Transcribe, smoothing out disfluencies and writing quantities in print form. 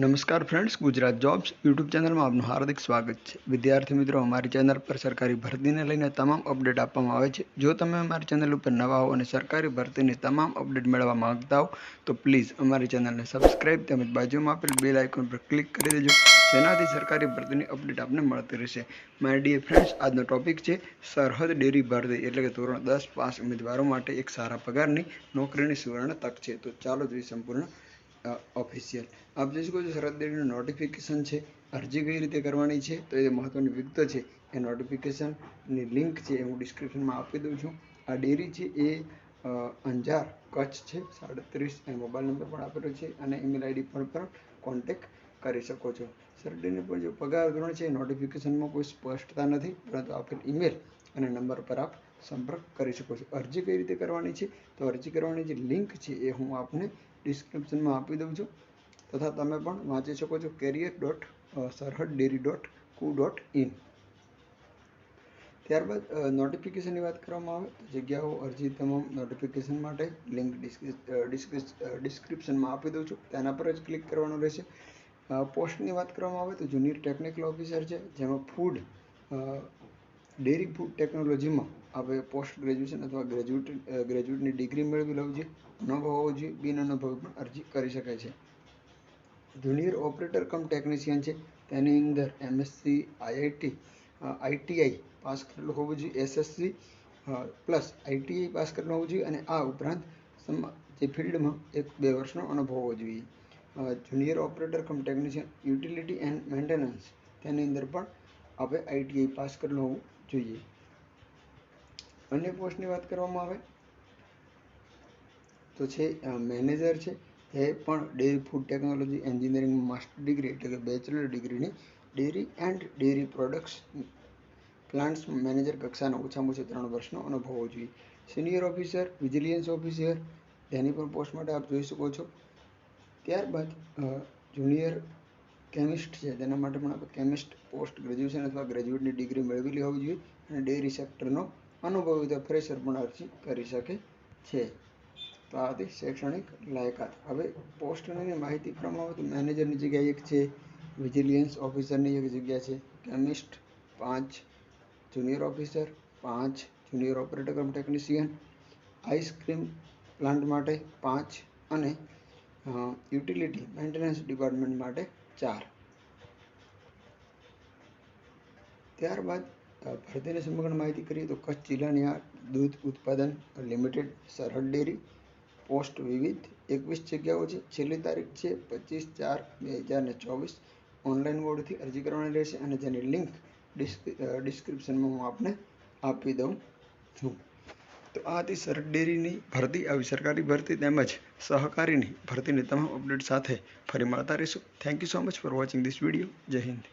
નમસ્કાર friends, Gujarat jobs YouTube ચેનલમાં આપનું હાર્દિક સ્વાગત છે. વિદ્યાર્થી મિત્રો, અમારી ચેનલ પર સરકારી ભરતીને લઈને તમામ અપડેટ આપવામાં આવે છે. જો તમે અમારી ચેનલ ઉપર નવા હો અને સરકારી ભરતીની તમામ અપડેટ મેળવવા માંગતા હો તો પ્લીઝ અમારી ચેનલને સબસ્ક્રાઇબ તેમજ બાજુમાં આપેલ બેલ આઇકોન પર ક્લિક કરી દેજો, જેનાથી સરકારી ભરતીની અપડેટ આપને મળતી રહેશે. માય ડિયર ફ્રેન્ડ્સ, આજનો ટોપિક છે સરહદ ડેરી ભરતી એટલે કે ધોરણ 10 પાસ ઉમેદવારો માટે એક સારા પગારની નોકરીની સુવર્ણ તક છે. તો ચાલો જોઈએ સંપૂર્ણ ઓફિશિયલ. આપ જોઈ શકો છો સરહદ ડેરીનું નોટિફિકેશન છે. અરજી કઈ રીતે કરવાની છે તો એ મહત્વની વિગતો છે. એ નોટિફિકેશનની લિંક છે એ હું ડિસ્ક્રિપ્શનમાં આપી દઉં છું. આ ડેરી છે એ અંજાર કચ્છ છે. 37 એ મોબાઈલ નંબર પણ આપેલો છે અને ઈમેલ આઈડી પર પણ કોન્ટેક્ટ કરી શકો છો. સરહદ ડેરીનો પણ જે પગાર ધોરણ છે એ નોટિફિકેશનમાં કોઈ સ્પષ્ટતા નથી, પરંતુ આપેલ ઈમેલ અને નંબર પર આપ સંપર્ક કરી શકો છો. અરજી કઈ રીતે કરવાની છે તો અરજી કરવાની જે લિંક છે એ હું આપને ડિસ્ક્રિપ્શનમાં આપી દઉં છું, તથા તમે પણ વાંચી શકો છો career.sarhaddaily.co.in. ત્યારબાદ નોટિફિકેશનની વાત કરવામાં આવે તો જગ્યાઓ અરજી તમામ નોટિફિકેશન માટે લિંક ડિસ્ક્રિપ્શનમાં આપી દઉં છું, તેના પર જ ક્લિક કરવાનું રહેશે. પોસ્ટની વાત કરવામાં આવે તો જુનિયર ટેકનિકલ ઓફિસર છે, જેમાં ડેરી ફૂડ ટેકનોલોજીમાં આપણે પોસ્ટ ગ્રેજ્યુએશન અથવા ગ્રેજ્યુએટની ડિગ્રી મેળવી લેવું જોઈએ. અનુભવ હોવો જોઈએ. બિન અનુભવી પણ અરજી કરી શકાય છે. જુનિયર ઓપરેટર કમ ટેકનિશિયન છે, તેની અંદર MSc ITI પાસ કરેલું હોવું જોઈએ, SSC પ્લસ ITI પાસ કરેલું હોવું જોઈએ અને આ ઉપરાંત જે ફિલ્ડમાં 1-2 વર્ષનો અનુભવ હોવો જોઈએ. Junior operator come technician utility and maintenance, તેની અંદર પણ આપણે ITI પાસ કરેલું હોવું જોઈએ. અન્ય પોસ્ટની વાત કરવામાં આવે તો છે મેનેજર છે, એ પણ ડેરી ફૂડ ટેકનોલોજી એન્જિનિયરિંગમાં માસ્ટર ડિગ્રી એટલે કે બેચલર ડિગ્રીની dairy and dairy products plants manager કક્ષાનો ઓછામાં ઓછો 3 વર્ષનો અનુભવ હોવો જોઈએ. સિનિયર ઓફિસર, વિજિલન્સ ઓફિસર, તેની પણ પોસ્ટ માટે આપ જોઈ શકો છો. ત્યારબાદ જુનિયર કેમિસ્ટ છે, તેના માટે પણ આપણે કેમિસ્ટ પોસ્ટ ગ્રેજ્યુએશન અથવા ગ્રેજ્યુએટની ડિગ્રી મેળવેલી હોવી જોઈએ અને ડેરી સેક્ટરનો અનુભવ અથવા ફ્રેશર પણ અરજી કરી શકે છે. તો આ હતી શૈક્ષણિક લાયકાત. હવે પોસ્ટની માહિતી પ્રમાણે આવે તો મેનેજરની જગ્યાએ 1 છે, વિજિલન્સ ઓફિસરની 1 જગ્યા છે, chemist 5, junior officer 5, junior operator કમ ટેકનિશિયન, આઈસ્ક્રીમ પ્લાન્ટ માટે 5 અને યુટિલિટી મેન્ટેનન્સ ડિપાર્ટમેન્ટ માટે 4. ત્યારબાદ ભરતીની સમગ્ર માહિતી કરીએ તો કચ્છ જિલ્લાની આ દૂધ ઉત્પાદન લિમિટેડ સરહદ ડેરી, પોસ્ટ વિવિધ, 21 જગ્યાઓ છે. છેલ્લી તારીખ છે 25/4/2024. ઓનલાઈન મોડથી અરજી કરવાની રહેશે અને જેની લિંક ડિસ્ક્રિપ્શનમાં હું આપને આપી દઉં છું. તો આ હતી સરહદ ડેરીની ભરતી. આવી સરકારી ભરતી તેમજ સહકારીની ભરતીની તમામ અપડેટ સાથે ફરી મળતા રહીશું. Thank you so much for watching this video. જય હિન્દ.